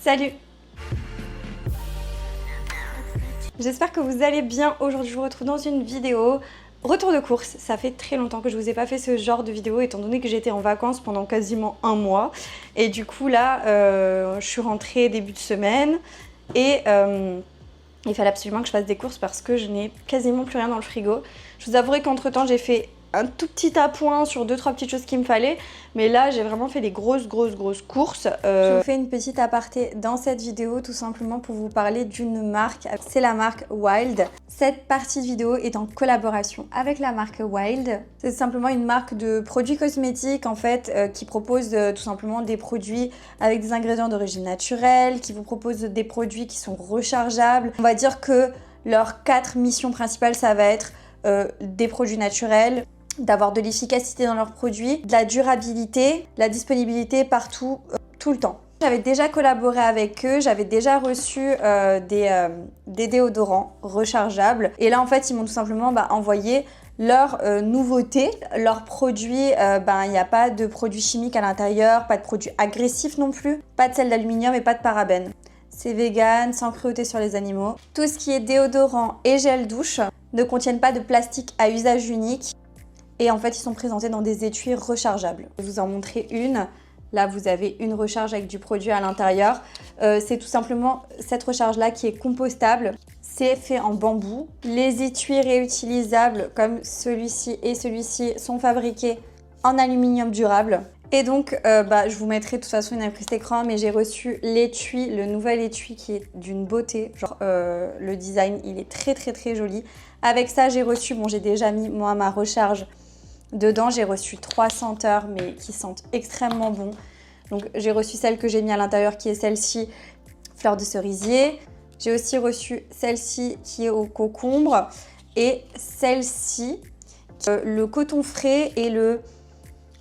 Salut! J'espère que vous allez bien. Aujourd'hui, je vous retrouve dans une vidéo retour de course. Ça fait très longtemps que je vous ai pas fait ce genre de vidéo étant donné que j'étais en vacances pendant quasiment un mois. Et du coup là, je suis rentrée début de semaine et il fallait absolument que je fasse des courses parce que je n'ai quasiment plus rien dans le frigo. Je vous avouerai qu'entre temps, j'ai fait un tout petit appoint sur 2-3 petites choses qu'il me fallait. Mais là, j'ai vraiment fait des grosses courses. Je vous fais une petite aparté dans cette vidéo tout simplement pour vous parler d'une marque. C'est la marque Wild. Cette partie de vidéo est en collaboration avec la marque Wild. C'est simplement une marque de produits cosmétiques en fait qui propose tout simplement des produits avec des ingrédients d'origine naturelle, qui vous propose des produits qui sont rechargeables. On va dire que leurs 4 missions principales, ça va être des produits naturels, d'avoir de l'efficacité dans leurs produits, de la durabilité, la disponibilité partout, tout le temps. J'avais déjà collaboré avec eux, j'avais déjà reçu des déodorants rechargeables. Et là, en fait, ils m'ont tout simplement envoyé leurs nouveautés, leurs produits. Il n'y a pas de produits chimiques à l'intérieur, pas de produits agressifs non plus, pas de sel d'aluminium et pas de parabènes. C'est vegan, sans cruauté sur les animaux. Tout ce qui est déodorant et gel douche ne contiennent pas de plastique à usage unique. Et en fait, ils sont présentés dans des étuis rechargeables. Je vais vous en montrer une. Là, vous avez une recharge avec du produit à l'intérieur. C'est tout simplement cette recharge-là qui est compostable. C'est fait en bambou. Les étuis réutilisables comme celui-ci et celui-ci sont fabriqués en aluminium durable. Et donc, je vous mettrai de toute façon une prise d'écran, mais j'ai reçu l'étui, le nouvel étui qui est d'une beauté. Genre, le design, il est très joli. Avec ça, j'ai reçu, j'ai déjà mis moi ma recharge dedans. J'ai reçu 3 senteurs, mais qui sentent extrêmement bon. Donc, j'ai reçu celle que j'ai mis à l'intérieur, qui est celle-ci, fleur de cerisier. J'ai aussi reçu celle-ci qui est au concombre et celle-ci, le coton frais et l'eau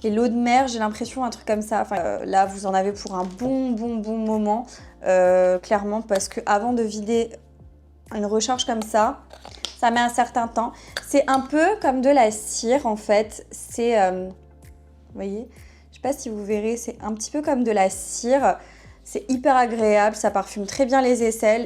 de mer, j'ai l'impression, un truc comme ça. Enfin, là, vous en avez pour un bon moment, clairement, parce que avant de vider une recharge comme ça met un certain temps. C'est un peu comme de la cire, en fait. C'est, vous voyez, je sais pas si vous verrez, c'est un petit peu comme de la cire. C'est hyper agréable, ça parfume très bien les aisselles.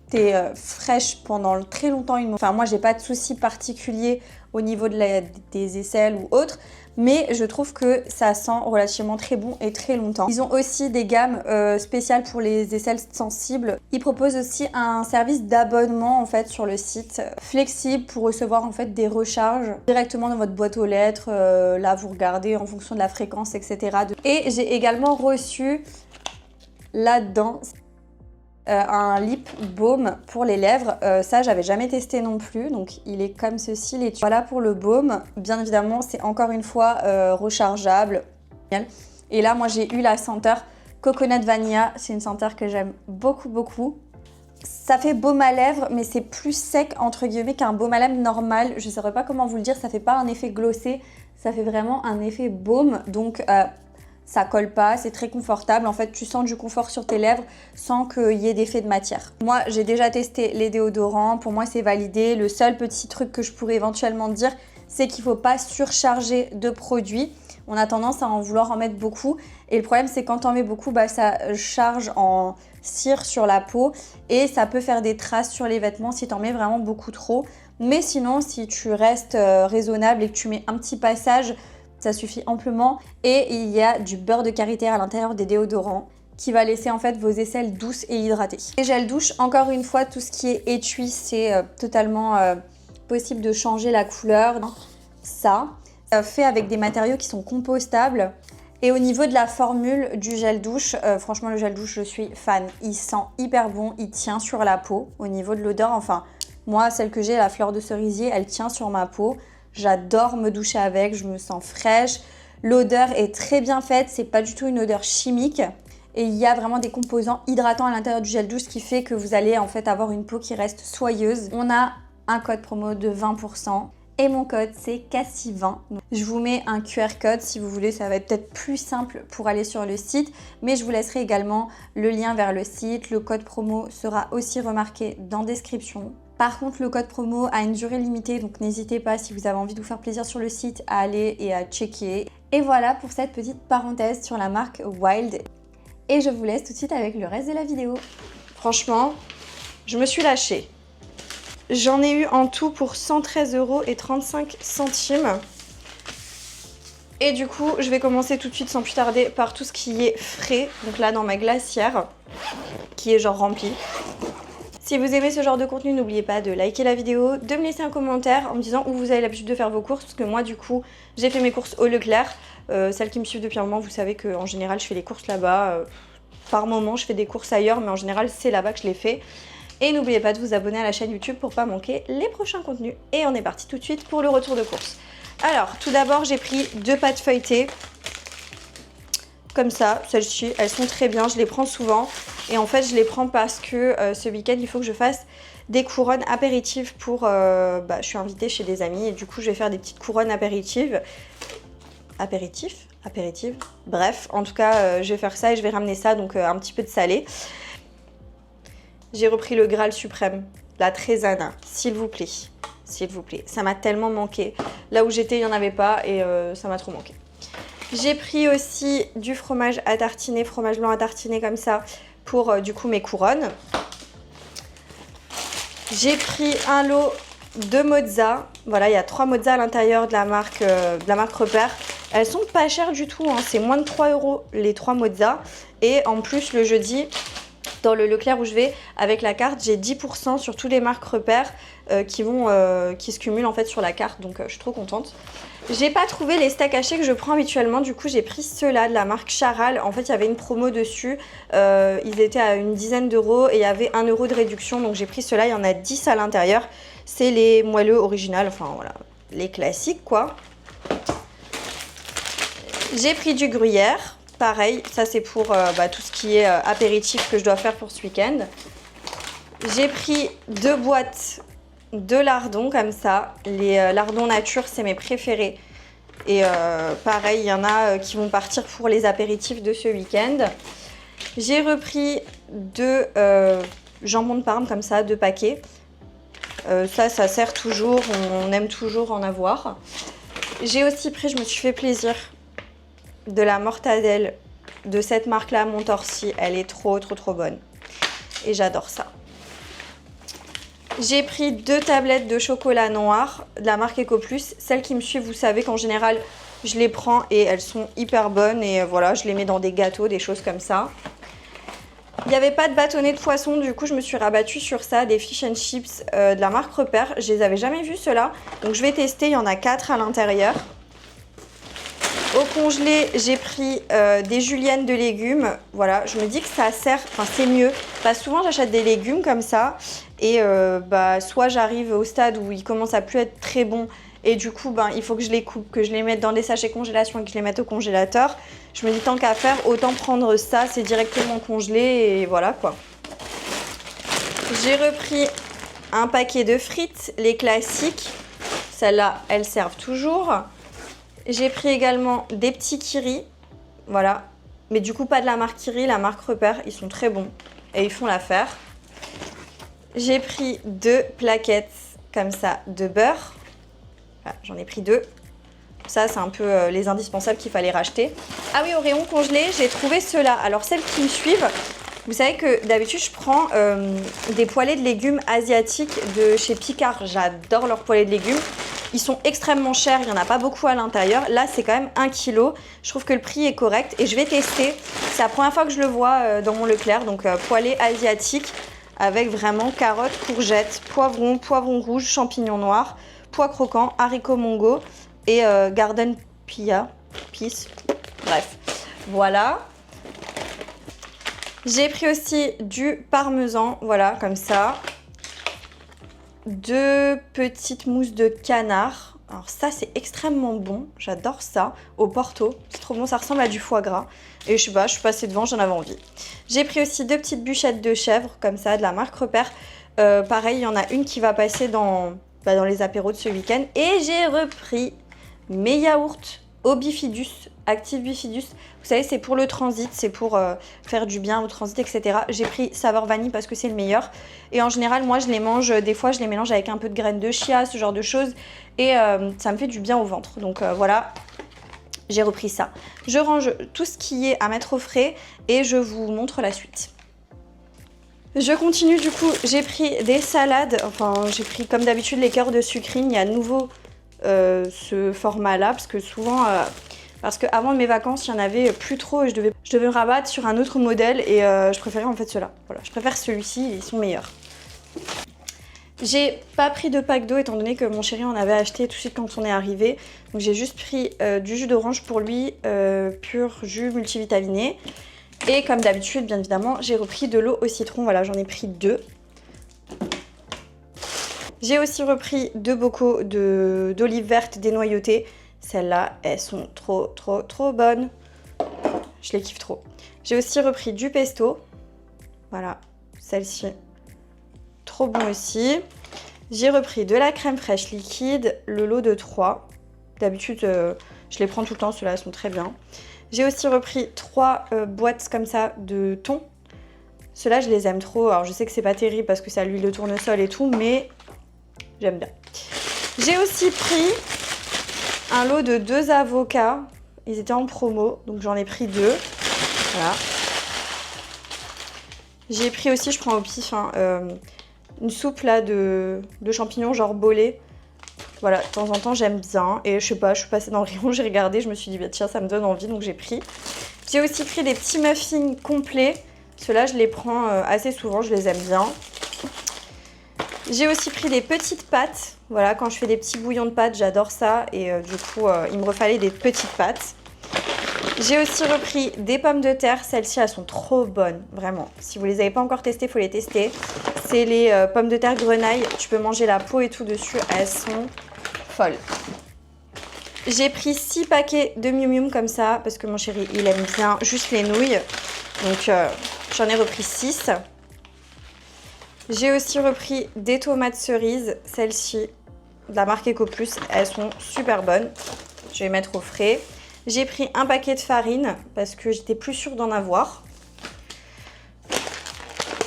T'es fraîche pendant très longtemps. Enfin, moi, j'ai pas de soucis particuliers au niveau des aisselles ou autres, mais je trouve que ça sent relativement très bon et très longtemps. Ils ont aussi des gammes spéciales pour les aisselles sensibles. Ils proposent aussi un service d'abonnement en fait sur le site, flexible pour recevoir en fait des recharges directement dans votre boîte aux lettres. Là, vous regardez en fonction de la fréquence, etc. Et j'ai également reçu là-dedans un lip balm pour les lèvres. Ça, j'avais jamais testé non plus. Donc, il est comme ceci. Voilà pour le baume. Bien évidemment, c'est encore une fois rechargeable. Et là, moi, j'ai eu la senteur Coconut Vanilla. C'est une senteur que j'aime beaucoup. Ça fait baume à lèvres, mais c'est plus sec, entre guillemets, qu'un baume à lèvres normal. Je ne saurais pas comment vous le dire. Ça fait pas un effet glossé. Ça fait vraiment un effet baume. Donc, ça colle pas, c'est très confortable. En fait, tu sens du confort sur tes lèvres sans qu'il y ait d'effet de matière. Moi, j'ai déjà testé les déodorants. Pour moi, c'est validé. Le seul petit truc que je pourrais éventuellement dire, c'est qu'il ne faut pas surcharger de produits. On a tendance à en vouloir en mettre beaucoup. Et le problème, c'est quand on en met beaucoup, ça charge en cire sur la peau. Et ça peut faire des traces sur les vêtements si tu en mets vraiment beaucoup trop. Mais sinon, si tu restes raisonnable et que tu mets un petit passage, ça suffit amplement. Et il y a du beurre de karité à l'intérieur des déodorants qui va laisser en fait vos aisselles douces et hydratées. Les gels douche, encore une fois, tout ce qui est étui, c'est totalement possible de changer la couleur. Ça, fait avec des matériaux qui sont compostables. Et au niveau de la formule du gel douche, franchement le gel douche, je suis fan. Il sent hyper bon, il tient sur la peau. Au niveau de l'odeur, enfin, moi, celle que j'ai, la fleur de cerisier, elle tient sur ma peau. J'adore me doucher avec, je me sens fraîche. L'odeur est très bien faite, c'est pas du tout une odeur chimique. Et il y a vraiment des composants hydratants à l'intérieur du gel douche, ce qui fait que vous allez en fait avoir une peau qui reste soyeuse. On a un code promo de 20%. Et mon code, c'est Cassie20. Je vous mets un QR code si vous voulez, ça va être peut-être plus simple pour aller sur le site. Mais je vous laisserai également le lien vers le site. Le code promo sera aussi remarqué dans la description. Par contre, le code promo a une durée limitée, donc n'hésitez pas si vous avez envie de vous faire plaisir sur le site à aller et à checker. Et voilà pour cette petite parenthèse sur la marque Wild. et je vous laisse tout de suite avec le reste de la vidéo. Franchement, je me suis lâchée. J'en ai eu en tout pour 113,35 €. Et du coup, je vais commencer tout de suite sans plus tarder par tout ce qui est frais. Donc là, dans ma glacière, qui est genre remplie. Si vous aimez ce genre de contenu, n'oubliez pas de liker la vidéo, de me laisser un commentaire en me disant où vous avez l'habitude de faire vos courses. Parce que moi, du coup, j'ai fait mes courses au Leclerc. Celles qui me suivent depuis un moment, vous savez qu'en général, je fais les courses là-bas. Par moment, je fais des courses ailleurs, mais en général, c'est là-bas que je les fais. Et n'oubliez pas de vous abonner à la chaîne YouTube pour pas manquer les prochains contenus. Et on est parti tout de suite pour le retour de course. Alors, tout d'abord, j'ai pris 2 pâtes feuilletées. Comme ça, celles-ci, elles sont très bien, je les prends souvent. Et en fait, je les prends parce que ce week-end, il faut que je fasse des couronnes apéritives pour... je suis invitée chez des amis et du coup, je vais faire des petites couronnes apéritives. Apéritives. Bref, en tout cas, je vais faire ça et je vais ramener ça, donc un petit peu de salé. J'ai repris le Graal suprême, la Trésana, s'il vous plaît. S'il vous plaît, ça m'a tellement manqué. Là où j'étais, il n'y en avait pas et ça m'a trop manqué. J'ai pris aussi du fromage à tartiner, fromage blanc à tartiner comme ça pour du coup mes couronnes. J'ai pris un lot de mozza. Voilà, il y a 3 mozza à l'intérieur de la marque Repère. Elles sont pas chères du tout, hein. C'est moins de 3 € les 3 mozza. Et en plus, le jeudi, dans le Leclerc où je vais, avec la carte, j'ai 10% sur toutes les marques Repère qui se cumulent en fait sur la carte. Donc je suis trop contente. J'ai pas trouvé les steaks hachés que je prends habituellement, du coup j'ai pris ceux-là de la marque Charal. En fait il y avait une promo dessus, ils étaient à une dizaine d'euros et il y avait 1 € de réduction, donc j'ai pris ceux-là, il y en a 10 à l'intérieur. C'est les moelleux original, enfin voilà, les classiques quoi. J'ai pris du gruyère, pareil, ça c'est pour tout ce qui est apéritif que je dois faire pour ce week-end. J'ai pris 2 boîtes de lardons comme ça, les lardons nature c'est mes préférés et pareil il y en a qui vont partir pour les apéritifs de ce week-end. J'ai repris 2 jambons de Parme comme ça, 2 paquets, ça sert toujours, on aime toujours en avoir. J'ai aussi pris, je me suis fait plaisir, de la mortadelle de cette marque là, Montorsi, elle est trop bonne et j'adore ça. J'ai pris 2 tablettes de chocolat noir de la marque Ecoplus. Celles qui me suivent, vous savez qu'en général, je les prends et elles sont hyper bonnes. Et voilà, je les mets dans des gâteaux, des choses comme ça. Il n'y avait pas de bâtonnet de poisson, du coup, je me suis rabattue sur ça, des fish and chips de la marque Repère. Je les avais jamais vus, ceux-là. Donc, je vais tester. Il y en a 4 à l'intérieur. Au congelé, j'ai pris des juliennes de légumes. Voilà, je me dis que ça sert, enfin c'est mieux. Souvent j'achète des légumes comme ça et soit j'arrive au stade où ils commencent à plus être très bons et du coup il faut que je les coupe, que je les mette dans des sachets congélation et que je les mette au congélateur. Je me dis tant qu'à faire, autant prendre ça, c'est directement congelé et voilà quoi. J'ai repris un paquet de frites, les classiques. Celles-là, elles servent toujours. J'ai pris également des petits Kiri, voilà, mais du coup pas de la marque Kiri, la marque Repère, ils sont très bons et ils font l'affaire. J'ai pris 2 plaquettes comme ça de beurre, voilà, j'en ai pris 2. Ça c'est un peu les indispensables qu'il fallait racheter. Ah oui, au rayon congelé, j'ai trouvé ceux-là. Alors celles qui me suivent, vous savez que d'habitude je prends des poêlés de légumes asiatiques de chez Picard, j'adore leurs poêlés de légumes. Ils sont extrêmement chers, il n'y en a pas beaucoup à l'intérieur. Là, c'est quand même 1 kg. Je trouve que le prix est correct et je vais tester. C'est la première fois que je le vois dans mon Leclerc. Donc, poêlé asiatique avec vraiment carottes, courgettes, poivrons, poivrons rouges, champignons noirs, pois croquants, haricots mongo et garden peas. Bref, voilà. J'ai pris aussi du parmesan, voilà, comme ça. 2 petites mousses de canard. Alors ça, c'est extrêmement bon. J'adore ça. Au Porto. C'est trop bon. Ça ressemble à du foie gras. Et je sais pas, je suis passée devant, j'en avais envie. J'ai pris aussi 2 petites bûchettes de chèvre, comme ça, de la marque Repère. Pareil, il y en a une qui va passer dans les apéros de ce week-end. Et j'ai repris mes yaourts au Bifidus, Active Bifidus. Vous savez, c'est pour le transit, c'est pour faire du bien au transit, etc. J'ai pris saveur vanille parce que c'est le meilleur. Et en général, moi, je les mange, des fois, je les mélange avec un peu de graines de chia, ce genre de choses. Et ça me fait du bien au ventre. Donc voilà, J'ai repris ça. Je range tout ce qui est à mettre au frais et je vous montre la suite. Je continue du coup, j'ai pris des salades, enfin j'ai pris comme d'habitude les cœurs de sucrine, il y a à nouveau ce format là parce que souvent, parce qu'avant mes vacances il n'y en avait plus trop et je devais me rabattre sur un autre modèle et je préférais en fait ceux-là. Voilà, je préfère celui-ci, ils sont meilleurs. J'ai pas pris de pack d'eau étant donné que mon chéri en avait acheté tout de suite quand on est arrivé. Donc j'ai juste pris du jus d'orange pour lui, pur jus multivitaminé. Et comme d'habitude, bien évidemment, j'ai repris de l'eau au citron. Voilà, j'en ai pris 2. J'ai aussi repris 2 bocaux d'olives vertes dénoyautées. Celles-là, elles sont trop bonnes. Je les kiffe trop. J'ai aussi repris du pesto. Voilà, celle-ci. Trop bon aussi. J'ai repris de la crème fraîche liquide, le lot de 3. D'habitude, je les prends tout le temps, ceux-là sont très bien. J'ai aussi repris 3 boîtes comme ça de thon. Ceux-là, je les aime trop. Alors, je sais que c'est pas terrible parce que c'est à l'huile de tournesol et tout, mais j'aime bien. J'ai aussi pris un lot de 2 avocats. Ils étaient en promo, donc j'en ai pris 2. Voilà. J'ai pris aussi, je prends au pif, hein, une soupe là de champignons genre bolé. Voilà, de temps en temps j'aime bien. Et je sais pas, je suis passée dans le rayon, j'ai regardé, je me suis dit bah tiens ça me donne envie donc j'ai pris. J'ai aussi pris des petits muffins complets. Ceux-là je les prends assez souvent, je les aime bien. J'ai aussi pris des petites pâtes. Voilà, quand je fais des petits bouillons de pâtes, j'adore ça. Et du coup il me refallait des petites pâtes. J'ai aussi repris des pommes de terre. Celles-ci elles sont trop bonnes, vraiment. Si vous les avez pas encore testées, il faut les tester. C'est les pommes de terre grenaille. Tu peux manger la peau et tout dessus. Elles sont folles. J'ai pris 6 paquets de Miu Miu comme ça parce que mon chéri il aime bien juste les nouilles. Donc j'en ai repris 6. J'ai aussi repris des tomates cerises. Celles-ci de la marque Eco Plus. Elles sont super bonnes. Je vais les mettre au frais. J'ai pris un paquet de farine parce que j'étais plus sûre d'en avoir.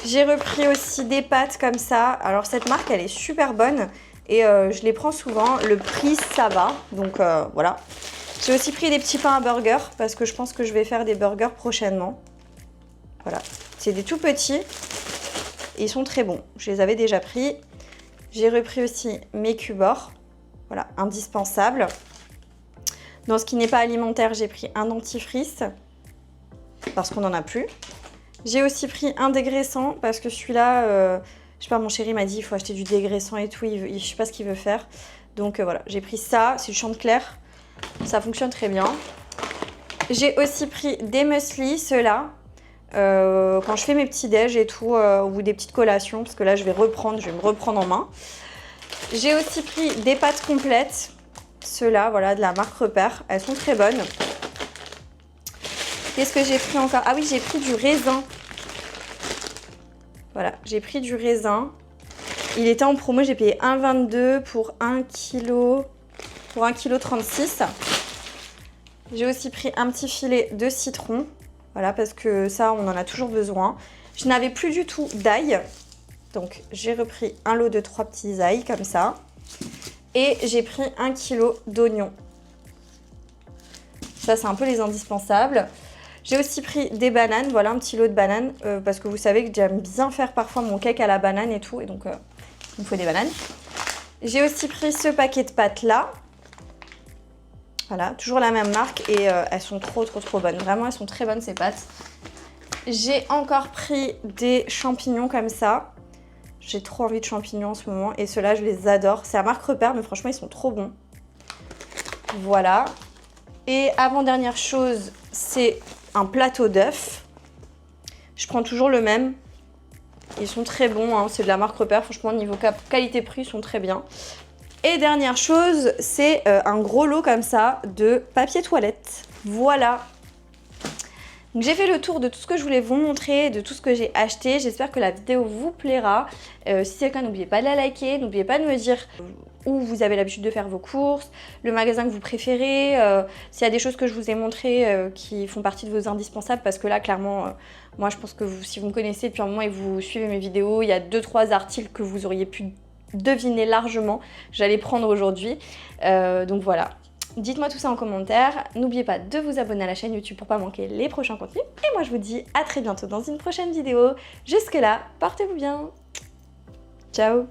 J'ai repris aussi des pâtes comme ça. Alors cette marque elle est super bonne et je les prends souvent. Le prix ça va, donc voilà. J'ai aussi pris des petits pains à burger parce que je pense que je vais faire des burgers prochainement. Voilà, c'est des tout petits. Ils sont très bons, je les avais déjà pris. J'ai repris aussi mes Cubor, voilà, indispensable. Dans ce qui n'est pas alimentaire, j'ai pris un dentifrice parce qu'on n'en a plus. J'ai aussi pris un dégraissant parce que celui-là, je sais pas, mon chéri m'a dit il faut acheter du dégraissant et tout, je sais pas ce qu'il veut faire. Donc voilà, j'ai pris ça, c'est du Chantecler, ça fonctionne très bien. J'ai aussi pris des muesli, ceux-là, quand je fais mes petits déj et tout, ou des petites collations, parce que là je vais me reprendre en main. J'ai aussi pris des pâtes complètes, ceux-là, voilà, de la marque Repère, elles sont très bonnes. Qu'est-ce que j'ai pris encore? Ah oui, j'ai pris du raisin. Voilà, j'ai pris du raisin. Il était en promo, j'ai payé 1,22 pour 1 kg, pour 1,36 kg. J'ai aussi pris un petit filet de citron. Voilà, parce que ça, on en a toujours besoin. Je n'avais plus du tout d'ail. Donc, j'ai repris un lot de 3 petits ails, comme ça. Et j'ai pris 1 kg d'oignons. Ça, c'est un peu les indispensables. J'ai aussi pris des bananes, voilà un petit lot de bananes, parce que vous savez que j'aime bien faire parfois mon cake à la banane et tout, et donc il me faut des bananes. J'ai aussi pris ce paquet de pâtes là, voilà, toujours la même marque, et elles sont trop bonnes, vraiment elles sont très bonnes ces pâtes. J'ai encore pris des champignons comme ça, j'ai trop envie de champignons en ce moment, et ceux-là je les adore, c'est la marque Repère, mais franchement ils sont trop bons. Voilà, et avant-dernière chose, c'est un plateau d'œufs. Je prends toujours le même. Ils sont très bons, hein. C'est de la marque Repère. Franchement, niveau qualité-prix, ils sont très bien. Et dernière chose, c'est un gros lot comme ça de papier toilette. Voilà. Donc j'ai fait le tour de tout ce que je voulais vous montrer, de tout ce que j'ai acheté. J'espère que la vidéo vous plaira. Si c'est le cas, n'oubliez pas de la liker. N'oubliez pas de me dire où vous avez l'habitude de faire vos courses, le magasin que vous préférez, s'il y a des choses que je vous ai montrées qui font partie de vos indispensables, parce que là clairement moi je pense que si vous me connaissez depuis un moment et vous suivez mes vidéos, il y a 2-3 articles que vous auriez pu deviner largement j'allais prendre aujourd'hui, donc voilà. Dites-moi tout ça en commentaire. N'oubliez pas de vous abonner à la chaîne YouTube pour pas manquer les prochains contenus. Et moi je vous dis à très bientôt dans une prochaine vidéo. Jusque là, portez-vous bien. Ciao.